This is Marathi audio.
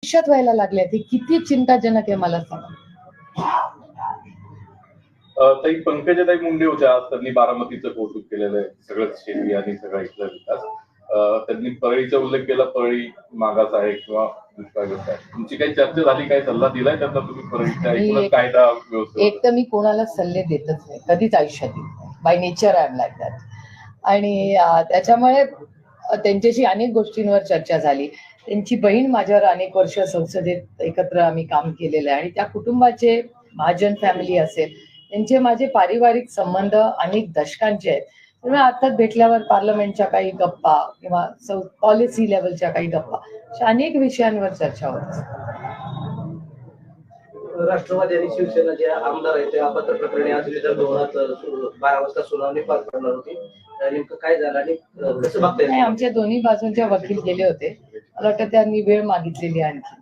आयुष्यात व्हायला लागले हे किती चिंताजनक आहे मला सांगा. ताई पंकजाताई मुंडे होत्या, त्यांनी बारामतीचं कौतुक केलेलं आहे, सगळंच शेती आणि सगळा इथला विकास. त्यांनी परळीचा उल्लेख केला, परळी मागास आहे किंवा दुष्काळग्रस्त आहे. तुमची काही चर्चा झाली, काही सल्ला दिलाय त्यांना तुम्ही परळीच्या एकूणच कायदा व्यवस्था? एक तर मी कोणाला सल्ले देतच नाही कधीच आयुष्यात, by nature I am like that. आणि त्याच्यामुळे त्यांच्याशी अनेक गोष्टींवर चर्चा झाली. त्यांची बहीण माझ्यावर अनेक वर्ष संसदेत एकत्र आम्ही काम केलेलं आहे आणि त्या कुटुंबाचे, महाजन फॅमिली असेल, त्यांचे माझे पारिवारिक संबंध अनेक दशकांचे आहेत. त्यामुळे आता भेटल्यावर पार्लमेंटच्या काही गप्पा किंवा पॉलिसी लेवलच्या काही गप्पा, अशा अनेक विषयांवर चर्चा होत. राष्ट्रवादी आणि शिवसेना जे आमदार आहेत ते अपात्र प्रकरणी आज विधान भवनात 12 वाजता सुनावणी पार पडणार होती. नेमकं काय झालं आणि कसं बघताय? आमच्या दोन्ही बाजूंच्या वकील गेले होते. मला वाटतं त्यांनी वेळ मागितलेली आणखी.